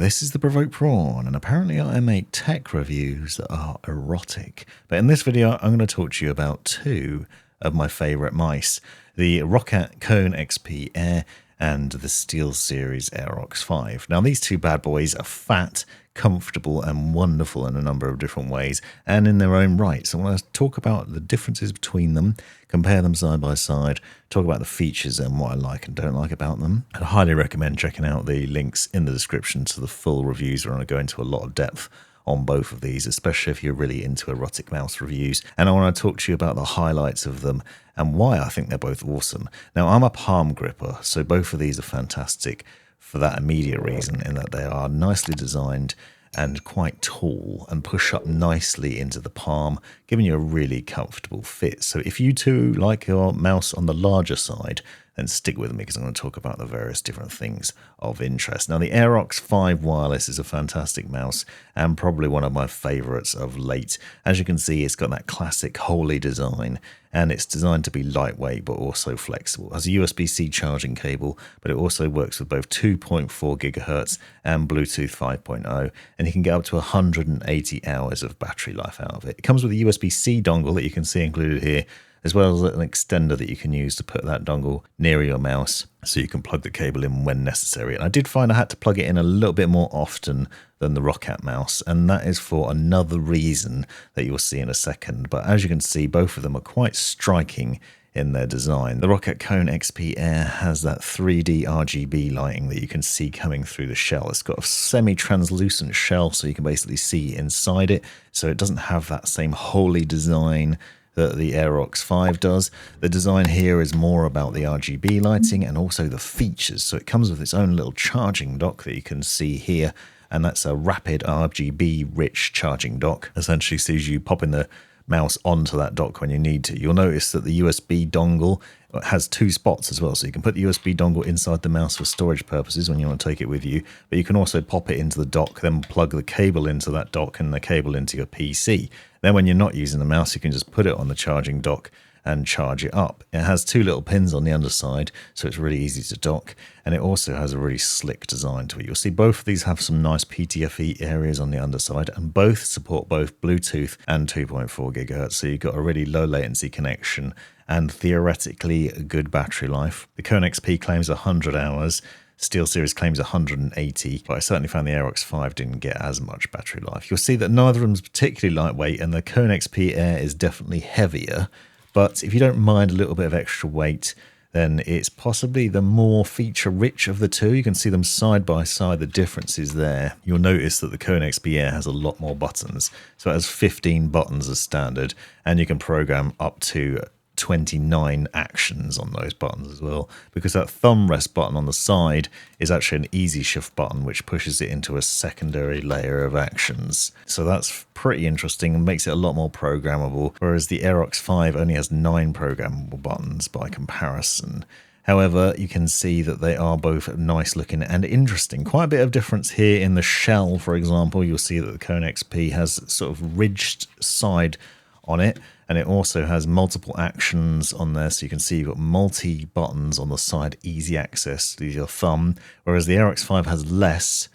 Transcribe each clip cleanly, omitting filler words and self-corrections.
this is the Provoked Prawn, and apparently I make tech reviews that are erotic. But in this video, I'm going to talk to you about two of my favourite mice, the Roccat Kone XP Air and the SteelSeries Aerox 5. Now, these two bad boys are fat, comfortable, and wonderful in a number of different ways, and in their own right. So I want to talk about the differences between them, compare them side by side, talk about the features and what I like and don't like about them. I'd highly recommend checking out the links in the description to the full reviews where I go into a lot of depth on both of these, especially if you're really into erotic mouse reviews. And I want to talk to you about the highlights of them and why I think they're both awesome. Now, I'm a palm gripper, so both of these are fantastic for that immediate reason, in that they are nicely designed and quite tall and push up nicely into the palm, giving you a really comfortable fit. So if you too like your mouse on the larger side, then stick with me because I'm going to talk about the various different things of interest. Now, the Aerox 5 wireless is a fantastic mouse and probably one of my favorites of late. As you can see, it's got that classic holy design, and it's designed to be lightweight but also flexible. It has a USB-C charging cable, but it also works with both 2.4 gigahertz and Bluetooth 5.0, and you can get up to 180 hours of battery life out of it. It comes with a USB-C dongle that you can see included here, as well as an extender that you can use to put that dongle near your mouse so you can plug the cable in when necessary. And I did find I had to plug it in a little bit more often than the Roccat mouse, and that is for another reason that you'll see in a second. But as you can see, both of them are quite striking in their design. The Roccat Kone XP Air has that 3D RGB lighting that you can see coming through the shell. It's got a semi-translucent shell, so you can basically see inside it, so it doesn't have that same holy design that the Aerox 5 does. The design here is more about the RGB lighting and also the features. So it comes with its own little charging dock that you can see here, and that's a rapid RGB rich charging dock. Essentially sees you popping the mouse onto that dock when you need to. You'll notice that the USB dongle has two spots as well, so you can put the USB dongle inside the mouse for storage purposes when you want to take it with you, but you can also pop it into the dock, then plug the cable into that dock and the cable into your PC. Then when you're not using the mouse, you can just put it on the charging dock and charge it up. It has two little pins on the underside, so it's really easy to dock, and it also has a really slick design to it. You'll see both of these have some nice PTFE areas on the underside, and both support both Bluetooth and 2.4 gigahertz, so you've got a really low latency connection and theoretically a good battery life. The Kone XP claims 100 hours, SteelSeries claims 180, but I certainly found the Aerox 5 didn't get as much battery life. You'll see that neither of them is particularly lightweight, and the Kone XP Air is definitely heavier, but if you don't mind a little bit of extra weight, then it's possibly the more feature-rich of the two. You can see them side by side, the differences there. You'll notice that the Kone XP Air has a lot more buttons, so it has 15 buttons as standard, and you can program up to 29 actions on those buttons as well, because that thumb rest button on the side is actually an easy shift button which pushes it into a secondary layer of actions. So that's pretty interesting and makes it a lot more programmable, whereas the Aerox 5 only has 9 programmable buttons by comparison. However, you can see that they are both nice looking and interesting. Quite a bit of difference here in the shell, for example. You'll see that the Kone XP has sort of ridged side on it, and it also has multiple actions on there, so you can see you've got multi buttons on the side, easy access to your thumb, whereas the Aerox 5 has less,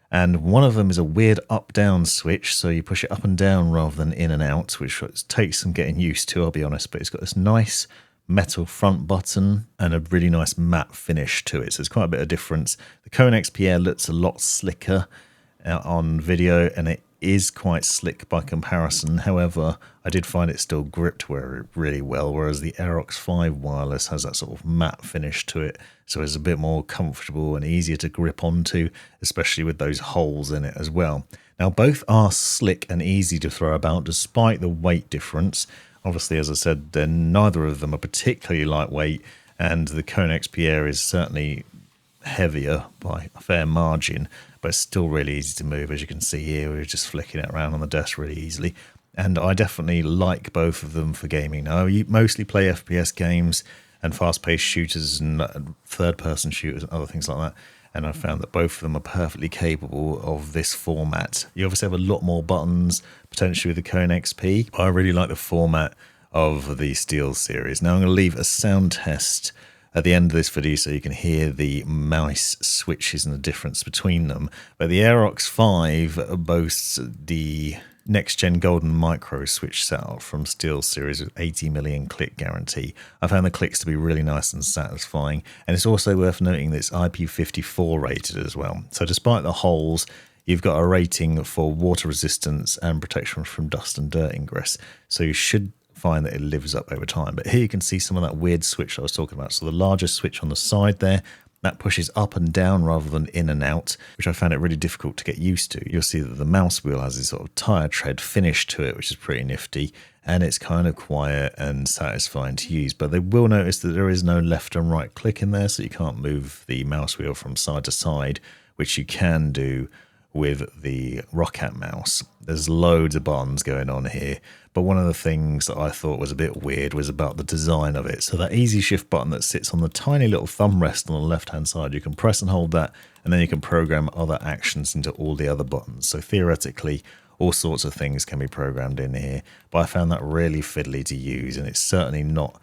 and one of them is a weird up-down switch, so you push it up and down rather than in and out, which takes some getting used to, I'll be honest, but it's got this nice metal front button and a really nice matte finish to it, so there's quite a bit of difference. The Kone XP Air looks a lot slicker on video, and it is quite slick by comparison. However, I did find it still gripped really well, whereas the Aerox 5 wireless has that sort of matte finish to it, so it's a bit more comfortable and easier to grip onto, especially with those holes in it as well. Now, both are slick and easy to throw about despite the weight difference. Obviously, as I said, neither of them are particularly lightweight, and the Kone XP Air is certainly heavier by a fair margin, but it's still really easy to move. As you can see here, we're just flicking it around on the desk really easily, and I definitely like both of them for gaming. Now, you mostly play FPS games and fast-paced shooters and third-person shooters and other things like that, and I found that both of them are perfectly capable of this format. You obviously have a lot more buttons potentially with the Kone XP, but I really like the format of the SteelSeries. Now, I'm going to leave a sound test at the end of this video so you can hear the mouse switches and the difference between them. But the Aerox 5 boasts the next-gen golden micro switch setup from SteelSeries with 80 million click guarantee. I found the clicks to be really nice and satisfying, and it's also worth noting that it's IP54 rated as well. So despite the holes, you've got a rating for water resistance and protection from dust and dirt ingress. So you should find that it lives up over time. But here you can see some of that weird switch I was talking about. So the larger switch on the side there, that pushes up and down rather than in and out, which I found it really difficult to get used to. You'll see that the mouse wheel has this sort of tire tread finish to it, which is pretty nifty, and it's kind of quiet and satisfying to use. But they will notice that there is no left and right click in there, so you can't move the mouse wheel from side to side, which you can do with the Roccat mouse. There's loads of buttons going on here, but one of the things that I thought was a bit weird was about the design of it. So that easy shift button that sits on the tiny little thumb rest on the left hand side, you can press and hold that, and then you can program other actions into all the other buttons. So theoretically, all sorts of things can be programmed in here, but I found that really fiddly to use, and it's certainly not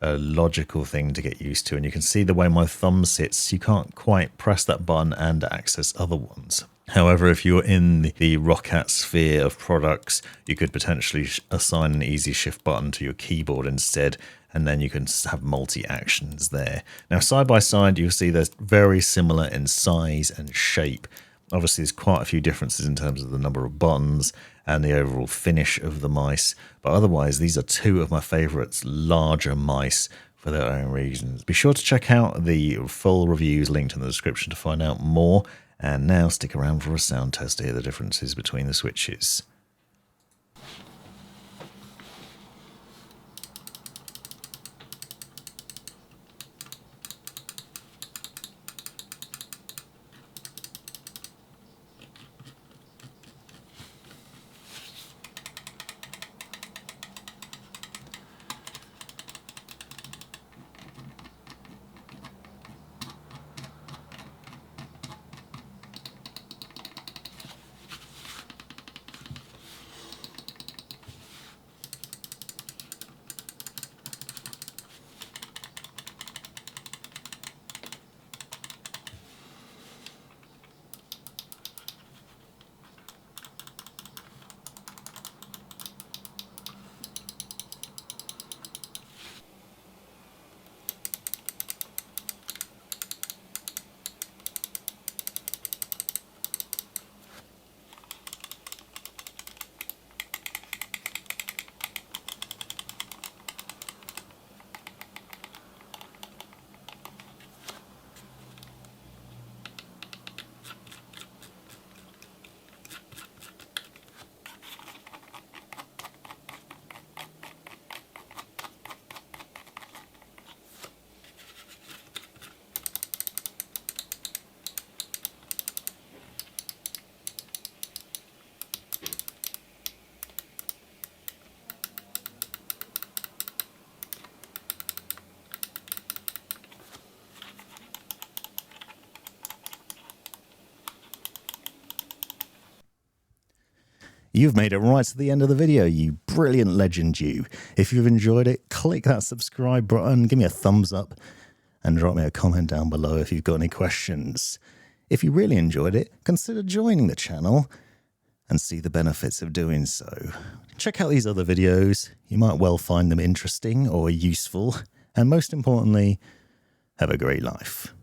a logical thing to get used to. And you can see the way my thumb sits, you can't quite press that button and access other ones. However, if you're in the Roccat sphere of products, you could potentially assign an easy shift button to your keyboard instead, and then you can have multi-actions there. Now, side by side, you'll see they're very similar in size and shape. Obviously, there's quite a few differences in terms of the number of buttons and the overall finish of the mice, but otherwise, these are two of my favorites, larger mice for their own reasons. Be sure to check out the full reviews linked in the description to find out more. And now stick around for a sound test to hear the differences between the switches. You've made it right to the end of the video, you brilliant legend you. If you've enjoyed it, click that subscribe button, give me a thumbs up, and drop me a comment down below if you've got any questions. If you really enjoyed it, consider joining the channel and see the benefits of doing so. Check out these other videos, you might well find them interesting or useful, and most importantly, have a great life.